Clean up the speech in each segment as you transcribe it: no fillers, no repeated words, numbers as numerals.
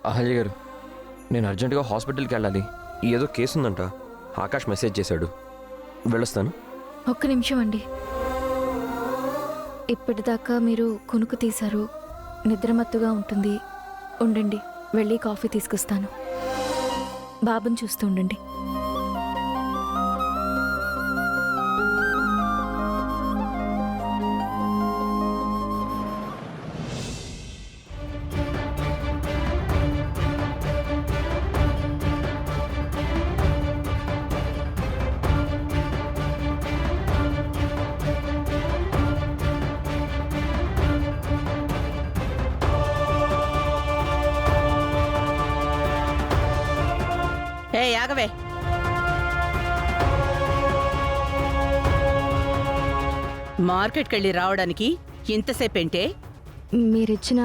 అహల్య గారు, నేను అర్జెంటుగా హాస్పిటల్కి వెళ్ళాలి. ఏదో కేసు ఉందంట. ఆకాష్ మెసేజ్ చేశాడు. వెళ్ళొస్తాను. ఒక్క నిమిషం అండి. ఇప్పటిదాకా మీరు కునుకు తీశారు, నిద్రమత్తుగా ఉంటుంది. ఉండండి, వెళ్ళి కాఫీ తీసుకొస్తాను. బాబుని చూస్తూ ఉండండి. ఏ ఆగవే, మార్కెట్కి వెళ్ళి రావడానికి ఇంతసేపేంటే? మీరిచ్చిన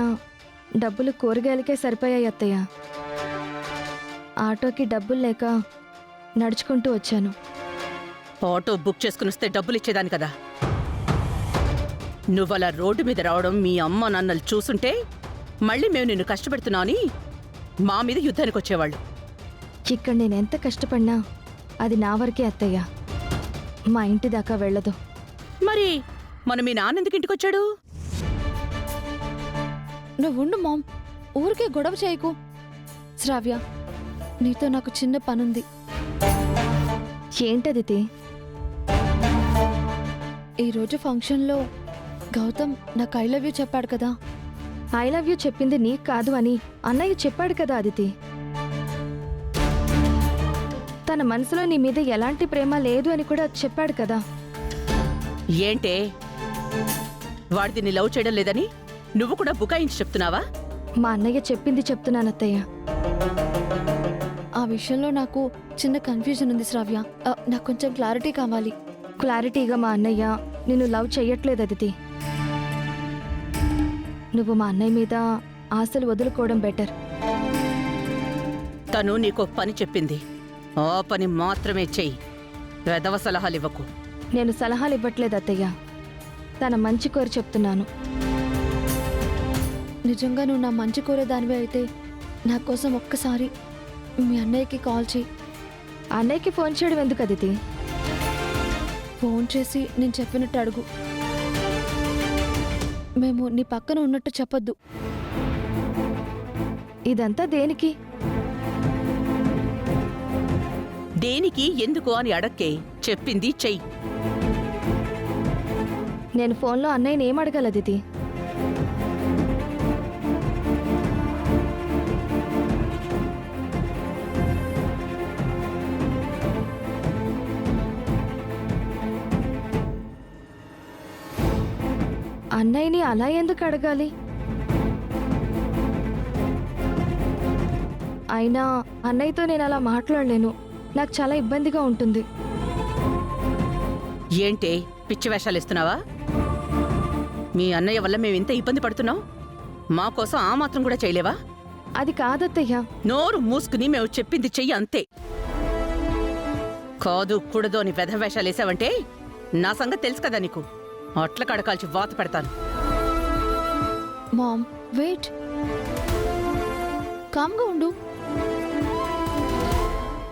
డబ్బులు కూరగాయలకే సరిపోయాయి అత్తయ్య. ఆటోకి డబ్బులు లేక నడుచుకుంటూ వచ్చాను. ఆటో బుక్ చేసుకుని వస్తే డబ్బులు ఇచ్చేదాని కదా. నువ్వలా రోడ్డు మీద రావడం మీ అమ్మ నాన్నలు చూసుంటే మళ్ళీ మేము నిన్ను కష్టపెడుతున్నావని మా మీద యుద్ధానికి వచ్చేవాళ్ళు. ఇక్కడ నేనెంత కష్టపడినా అది నా వరకే అత్తయ్య, మా ఇంటి దాకా వెళ్ళదు. మరి మన మీ నాన్న ఎందుకు ఇంటికి వచ్చాడు? నువ్వుండు మామ్, ఊరికే గొడవ చేయకు. శ్రావ్య, నీతో నాకు చిన్న పనుంది. ఏంటదితి? ఈరోజు ఫంక్షన్లో గౌతమ్ నాకు ఐ లవ్ యూ చెప్పాడు కదా. ఐ లవ్ యూ చెప్పింది నీకు కాదు అని అన్నయ్య చెప్పాడు కదా అదితి. తన మనసులో నీ మీద ఎలాంటి ప్రేమ లేదు అని కూడా చెప్పాడు కదా. ఏంటే, వాడు దీన్ని లవ్ చేయడం లేదని నువ్వు కూడా బుకాయించి చెప్తున్నావా? మా అన్నయ్య చెప్పింది చెప్తున్నానత్తయ్య. ఆ విషయంలో నాకు చిన్న కన్ఫ్యూజన్ ఉంది శ్రావ్య. నాకు కొంచెం క్లారిటీ కావాలి. క్లారిటీగా మా అన్నయ్య నిన్ను లవ్ చెయ్యట్లేదు అదితి. నువ్వు మా అన్నయ్య మీద ఆశలు వదులుకోవడం బెటర్. తను నీకో పని చెప్పింది, ఆ పని మాత్రమే చెయ్యి. వెధవ సలహాలు ఇవ్వకు. నేను సలహాలు ఇవ్వట్లేదు అత్తయ్య, తన మంచి కోరి చెప్తున్నాను. నిజంగా నువ్వు నా మంచి కోరే దానివే అయితే నా కోసం ఒక్కసారి మీ అన్నయ్యకి కాల్ చేయి. అన్నయ్యకి ఫోన్ చేయడం ఎందుకు అదితి? ఫోన్ చేసి నేను చెప్పినట్టు అడుగు. మేము నీ పక్కన ఉన్నట్టు చెప్పొద్దు. ఇదంతా దేనికి? దేనికి ఎందుకు అని అడక్కే, చెప్పింది చెయ్యి. నేను ఫోన్లో అన్నయ్యని ఏం అడగాలి అదితి? అన్నయ్యని అలా ఎందుకు అడగాలి? అయినా అన్నయ్యతో నేను అలా మాట్లాడలేను. నాకు చాలా ఇబ్బందిగా ఉంటుంది. ఏంటే పిచ్చి వేషాలు ఇస్తున్నావా? మీ అన్నయ్య వల్ల మేము ఇంత ఇబ్బంది పడుతున్నాం, మా కోసం ఆ మాత్రం కూడా చేయలేవా? అది కాదత్తయ్య. నోరు మూసుకుని మేము చెప్పింది చెయ్యి, అంతే. కాదు కూడదు అని వెధ వేషాలు వేసావంటే నా సంగతి తెలుసు కదా నీకు. అట్ల కడకాల్చి వాత పెడతాను. Mom, wait. కామ్గా ఉండు.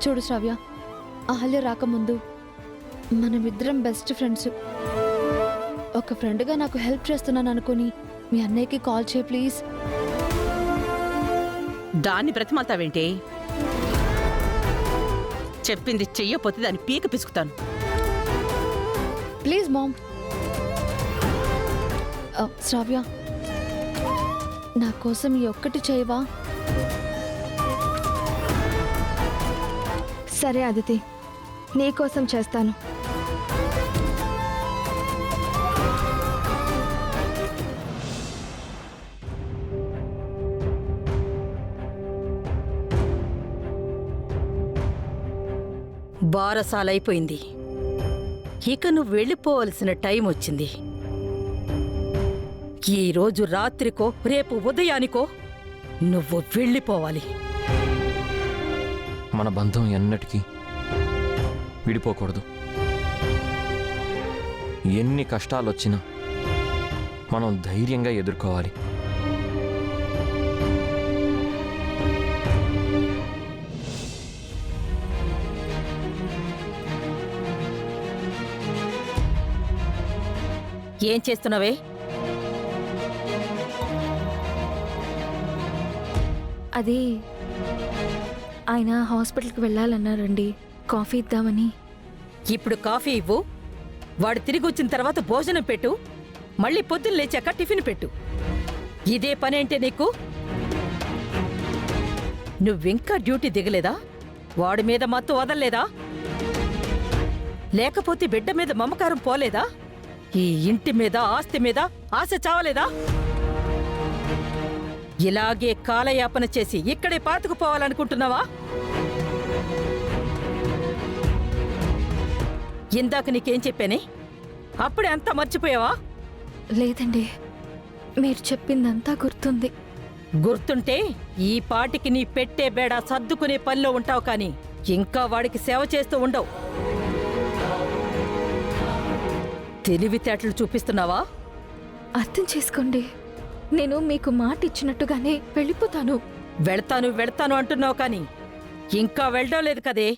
చూడు శ్రావ్య, అహల్య రాకముందు మనమిద్దరం బెస్ట్ ఫ్రెండ్స్. ఒక ఫ్రెండ్గా నాకు హెల్ప్ చేస్తున్నాను అనుకుని మీ అన్నయ్యకి కాల్ చేయి ప్లీజ్. దాన్ని బ్రతిమాలతావేంటి? చెప్పింది చెయ్యపోతే దాన్ని పీక పిసుకుతాను. Please ma'am. శ్రావ్య, నా కోసం ఈ ఒక్కటి చేయవా? సరే అదితి, నీకోసం చేస్తాను. బారసాలైపోయింది. ఇక నువ్వు వెళ్ళిపోవలసిన టైం వచ్చింది. ఈరోజు రాత్రికో రేపు ఉదయానికో నువ్వు వెళ్ళిపోవాలి. మన బంధం ఎన్నటికీ విడిపోకూడదు. ఎన్ని కష్టాలు వచ్చినా మనం ధైర్యంగా ఎదుర్కోవాలి. ఏం చేస్తున్నావే? అది ఆయన హాస్పిటల్కి వెళ్ళాలన్నారండి, కాఫీ ఇద్దామని. ఇప్పుడు కాఫీ ఇవ్వు, వాడు తిరిగి వచ్చిన తర్వాత భోజనం పెట్టు, మళ్ళీ పొద్దున్న లేచాక టిఫిన్ పెట్టు. ఇదే పనేంటే నీకు? నువ్వింకా డ్యూటీ దిగలేదా? వాడి మీద మత్తు వదల్లేదా? లేకపోతే బిడ్డ మీద మమకారం పోలేదా? ఈ ఇంటి మీద ఆస్తి మీద ఆశ చావలేదా? ఇలాగే కాలయాపన చేసి ఇక్కడే పాతుకుపోవాలనుకుంటున్నావా? ఇందాక నీకేం చెప్పానే? అప్పుడే అంతా మర్చిపోయావా? లేదండి, మీరు చెప్పిందంతా గుర్తుంది. గుర్తుంటే ఈ పాటికి నీ పెట్టే బేడ సర్దుకునే పనిలో ఉంటావు, కాని ఇంకా వాడికి సేవ చేస్తూ ఉండవు. తెలివితేటలు చూపిస్తున్నావా? అర్థం చేసుకోండి, నేను మీకు మాట ఇచ్చినట్టుగానే వెళ్ళిపోతాను. వెళ్తాను వెళ్తాను అంటున్నావు, కాని ఇంకా వెళ్ళడం లేదు కదే.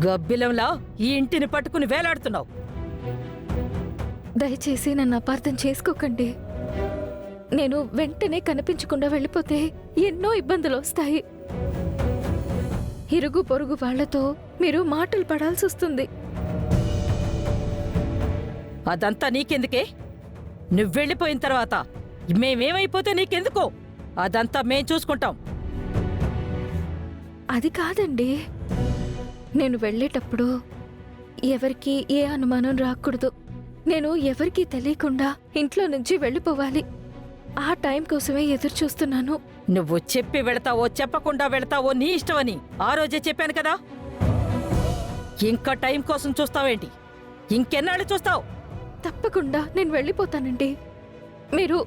గబ్బిలంలా ఈ ఇంటిని పట్టుకుని వేలాడుతున్నావు. దయచేసి నన్ను అపార్థం చేసుకోకండి. నేను వెంటనే కనిపించకుండా వెళ్ళిపోతే ఎన్నో ఇబ్బందులు వస్తాయి. ఇరుగు పొరుగు వాళ్లతో మీరు మాటలు పడాల్సి వస్తుంది. అదంతా నీకెందుకే? నువ్వెళ్ళిపోయిన తర్వాత మేమేమైపోతే నీకెందుకో? అదంతా మేం చూసుకుంటాం. అది కాదండి, నేను వెళ్ళేటప్పుడు ఎవరికి ఏ అనుమానం రాకూడదు. నేను ఎవరికీ తెలియకుండా ఇంట్లో నుంచి వెళ్ళిపోవాలి. ఆ టైం కోసమే ఎదురు చూస్తున్నాను. నువ్వు చెప్పి వెళతావో చెప్పకుండా వెళతావో నీ ఇష్టమని ఆ రోజే చెప్పాను కదా. ఇంకా టైం కోసం చూస్తావేంటి? ఇంకెన్నాళ్ళు చూస్తావు? తప్పకుండా నేను వెళ్ళిపోతానండి. మీరు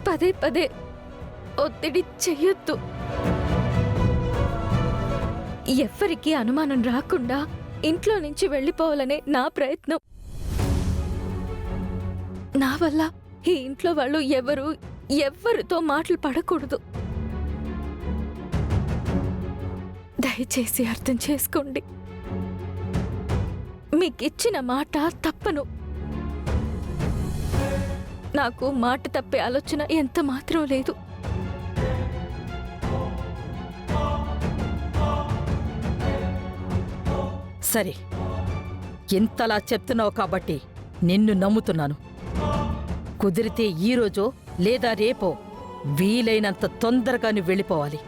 పదే పదే ఒత్తిడి చెయ్యొద్దు. ఎవ్వరికీ అనుమానం రాకుండా ఇంట్లో నుంచి వెళ్ళిపోవాలనే నా ప్రయత్నం. నా వల్ల ఈ ఇంట్లో వాళ్ళు ఎవరితో మాటలు పడకూడదు. దయచేసి అర్థం చేసుకోండి. మీకిచ్చిన మాట తప్పను. నాకు మాట తప్పే ఆలోచన ఎంత మాత్రం లేదు. సరే, ఇంతలా చెప్తున్నావు కాబట్టి నిన్ను నమ్ముతున్నాను. కుదిరితే ఈరోజో లేదా రేపో వీలైనంత తొందరగా నువ్వు వెళ్ళిపోవాలి.